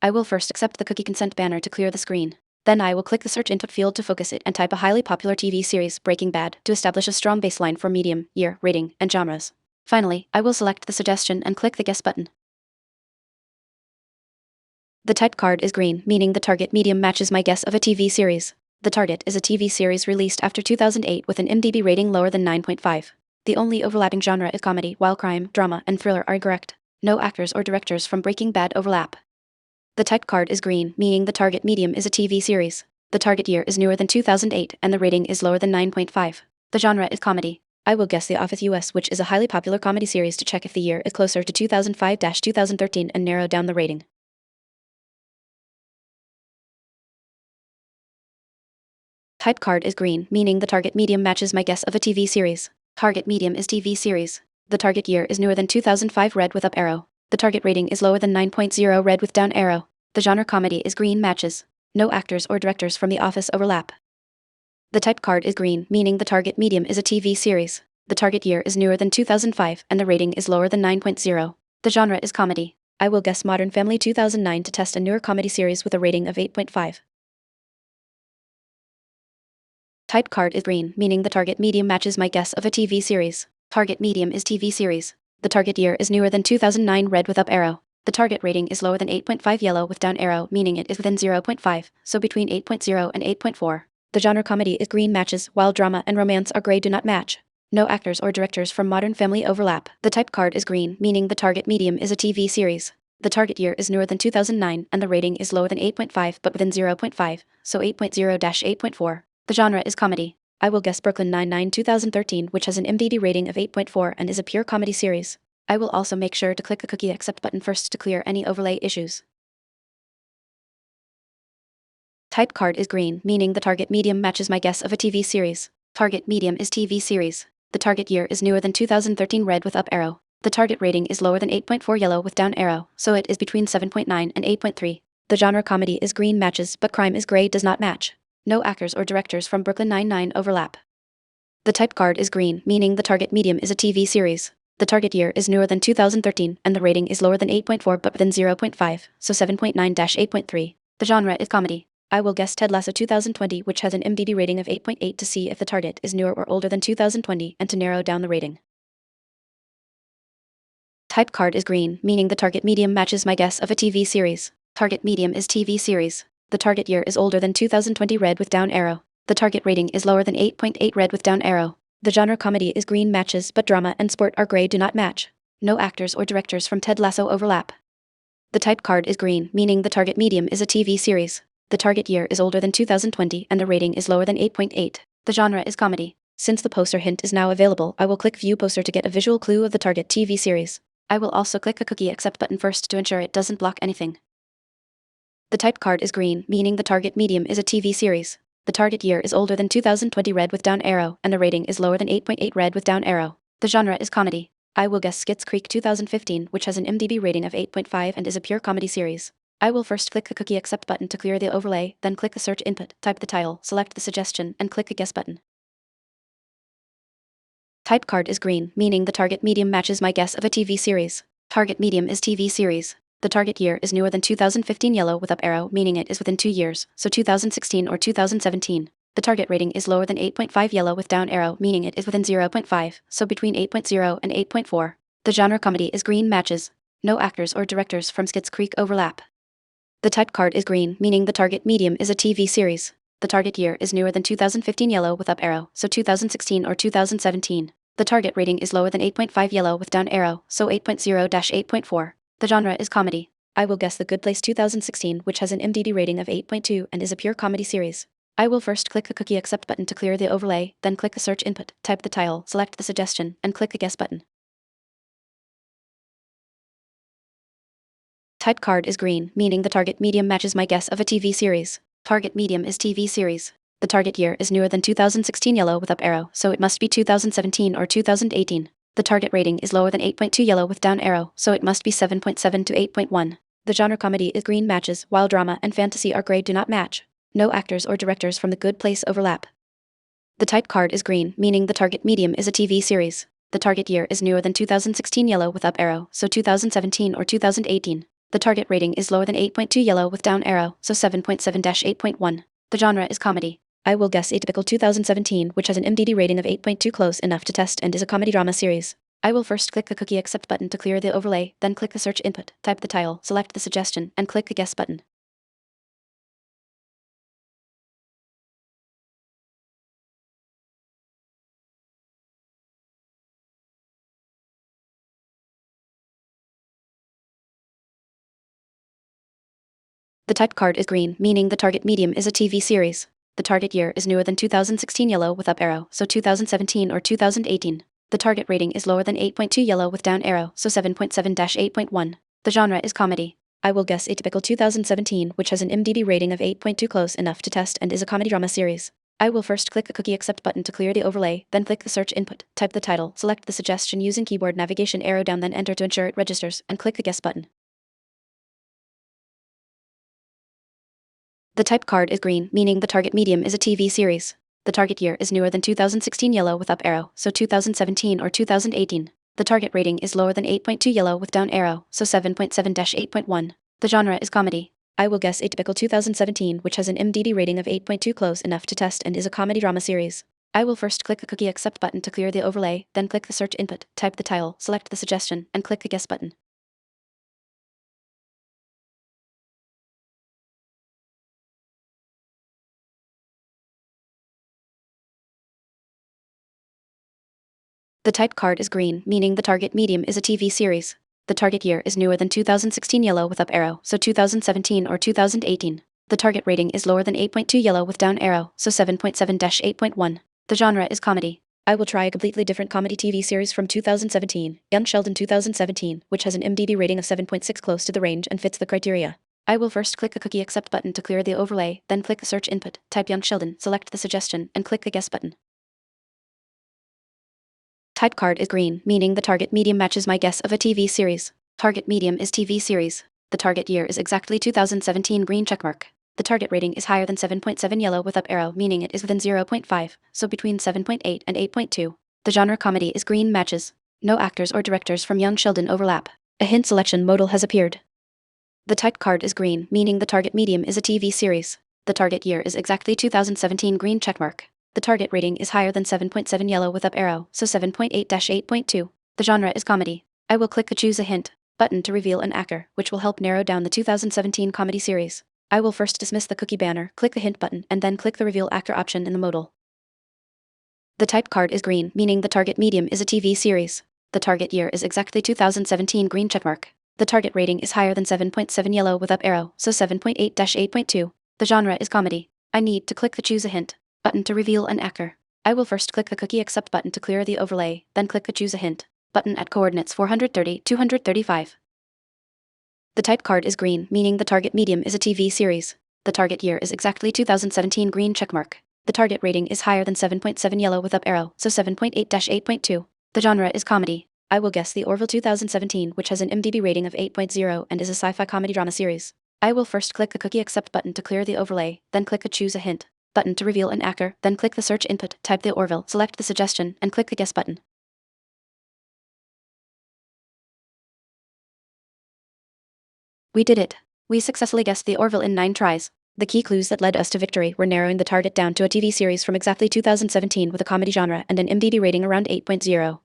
I will first accept the cookie consent banner to clear the screen. Then I will click the search input field to focus it and type a highly popular TV series, Breaking Bad, to establish a strong baseline for medium, year, rating, and genres. Finally, I will select the suggestion and click the guess button. The type card is green, meaning the target medium matches my guess of a TV series. The target is a TV series released after 2008 with an IMDb rating lower than 9.5. The only overlapping genre is comedy, while crime, drama, and thriller are incorrect. No actors or directors from Breaking Bad overlap. The type card is green, meaning the target medium is a TV series. The target year is newer than 2008 and the rating is lower than 9.5. The genre is comedy. I will guess The Office US, which is a highly popular comedy series, to check if the year is closer to 2005-2013 and narrow down the rating. Type card is green, meaning the target medium matches my guess of a TV series. Target medium is TV series. The target year is newer than 2005, red with up arrow. The target rating is lower than 9.0, red with down arrow. The genre comedy is green, matches. No actors or directors from The Office overlap. The type card is green, meaning the target medium is a TV series. The target year is newer than 2005 and the rating is lower than 9.0. The genre is comedy. I will guess Modern Family 2009 to test a newer comedy series with a rating of 8.5. Type card is green, meaning the target medium matches my guess of a TV series. Target medium is TV series. The target year is newer than 2009, red with up arrow. The target rating is lower than 8.5, yellow with down arrow, meaning it is within 0.5, so between 8.0 and 8.4. The genre comedy is green, matches, while drama and romance are gray, do not match. No actors or directors from Modern Family overlap. The type card is green, meaning the target medium is a TV series. The target year is newer than 2009 and the rating is lower than 8.5 but within 0.5, so 8.0-8.4. The genre is comedy. I will guess Brooklyn Nine-Nine 2013, which has an IMDb rating of 8.4 and is a pure comedy series. I will also make sure to click the cookie accept button first to clear any overlay issues. Type card is green, meaning the target medium matches my guess of a TV series. Target medium is TV series. The target year is newer than 2013, red with up arrow. The target rating is lower than 8.4, yellow with down arrow, so it is between 7.9 and 8.3. The genre comedy is green, matches, but crime is gray, does not match. No actors or directors from Brooklyn Nine-Nine overlap. The type card is green, meaning the target medium is a TV series. The target year is newer than 2013 and the rating is lower than 8.4 but within 0.5, so 7.9-8.3. The genre is comedy. I will guess Ted Lasso 2020, which has an IMDb rating of 8.8, to see if the target is newer or older than 2020 and to narrow down the rating. Type card is green, meaning the target medium matches my guess of a TV series. Target medium is TV series. The target year is older than 2020, red with down arrow. The target rating is lower than 8.8, red with down arrow. The genre comedy is green, matches, but drama and sport are gray, do not match. No actors or directors from Ted Lasso overlap. The type card is green, meaning the target medium is a TV series. The target year is older than 2020 and the rating is lower than 8.8. The genre is comedy. Since the poster hint is now available, I will click View Poster to get a visual clue of the target TV series. I will also click the cookie accept button first to ensure it doesn't block anything. The type card is green, meaning the target medium is a TV series. The target year is older than 2020, red with down arrow, and the rating is lower than 8.8, red with down arrow. The genre is comedy. I will guess Schitt's Creek 2015, which has an IMDb rating of 8.5 and is a pure comedy series. I will first click the cookie accept button to clear the overlay, then click the search input, type the title, select the suggestion, and click the guess button. Type card is green, meaning the target medium matches my guess of a TV series. Target medium is TV series. The target year is newer than 2015, yellow with up arrow, meaning it is within 2 years, so 2016 or 2017. The target rating is lower than 8.5, yellow with down arrow, meaning it is within 0.5, so between 8.0 and 8.4. The genre comedy is green, matches. No actors or directors from Schitt's Creek overlap. The type card is green, meaning the target medium is a TV series. The target year is newer than 2015, yellow with up arrow, so 2016 or 2017. The target rating is lower than 8.5, yellow with down arrow, so 8.0-8.4. The genre is comedy. I will guess The Good Place 2016, which has an IMDb rating of 8.2 and is a pure comedy series. I will first click the cookie accept button to clear the overlay, then click the search input, type the title, select the suggestion, and click the guess button. Type card is green, meaning the target medium matches my guess of a TV series. Target medium is TV series. The target year is newer than 2016, yellow with up arrow, so it must be 2017 or 2018. The target rating is lower than 8.2, yellow with down arrow, so it must be 7.7 to 8.1. The genre comedy is green, matches, while drama and fantasy are gray, do not match. No actors or directors from The Good Place overlap. The type card is green, meaning the target medium is a TV series. The target year is newer than 2016, yellow with up arrow, so 2017 or 2018. The target rating is lower than 8.2 yellow with down arrow, so 7.7-8.1. The genre is comedy. I will guess a typical 2017 which has an MDD rating of 8.2 close enough to test and is a comedy drama series. I will first click the cookie accept button to clear the overlay, then click the search input, type the title, select the suggestion, and click the guess button. The type card is green, meaning the target medium is a TV series. The target year is newer than 2016 yellow with up arrow, so 2017 or 2018. The target rating is lower than 8.2 yellow with down arrow, so 7.7-8.1. The genre is comedy. I will guess a typical 2017 which has an MDB rating of 8.2 close enough to test and is a comedy drama series. I will first click the cookie accept button to clear the overlay, then click the search input, type the title, select the suggestion using keyboard navigation arrow down, then enter to ensure it registers, and click the guess button. The type card is green, meaning the target medium is a TV series. The target year is newer than 2016 yellow with up arrow, so 2017 or 2018. The target rating is lower than 8.2 yellow with down arrow, so 7.7-8.1. The genre is comedy. I will guess a typical 2017 which has an MDD rating of 8.2 close enough to test and is a comedy drama series. I will first click the cookie accept button to clear the overlay, then click the search input, type the title, select the suggestion, and click the guess button. The type card is green, meaning the target medium is a TV series. The target year is newer than 2016 yellow with up arrow, so 2017 or 2018. The target rating is lower than 8.2 yellow with down arrow, so 7.7-8.1. The genre is comedy. I will try a completely different comedy TV series from 2017, Young Sheldon 2017, which has an MDB rating of 7.6 close to the range and fits the criteria. I will first click the cookie accept button to clear the overlay, then click the search input, type Young Sheldon, select the suggestion, and click the guess button. Type card is green, meaning the target medium matches my guess of a TV series. Target medium is TV series. The target year is exactly 2017 green checkmark. The target rating is higher than 7.7 yellow with up arrow, meaning it is within 0.5, so between 7.8 and 8.2. The genre comedy is green matches. No actors or directors from Young Sheldon overlap. A hint selection modal has appeared. The type card is green, meaning the target medium is a TV series. The target year is exactly 2017 green checkmark. The target rating is higher than 7.7 yellow with up arrow, so 7.8-8.2. The genre is comedy. I will click the choose a hint button to reveal an actor, which will help narrow down the 2017 comedy series. I will first dismiss the cookie banner, click the hint button, and then click the reveal actor option in the modal. The type card is green, meaning the target medium is a TV series. The target year is exactly 2017 green checkmark. The target rating is higher than 7.7 yellow with up arrow, so 7.8-8.2. The genre is comedy. I need to click the choose a hint button to reveal an actor. I will first click the cookie accept button to clear the overlay, then click the choose a hint button at coordinates 430-235. The type card is green, meaning the target medium is a TV series. The target year is exactly 2017 green checkmark. The target rating is higher than 7.7 yellow with up arrow, so 7.8-8.2. The genre is comedy. I will guess the Orville 2017, which has an MDB rating of 8.0 and is a sci-fi comedy drama series. I will first click the cookie accept button to clear the overlay, then click the choose a hint button to reveal an actor, then click the search input, type the Orville, select the suggestion, and click the guess button. We did it. We successfully guessed the Orville in 9 tries. The key clues that led us to victory were narrowing the target down to a TV series from exactly 2017 with a comedy genre and an MDB rating around 8.0.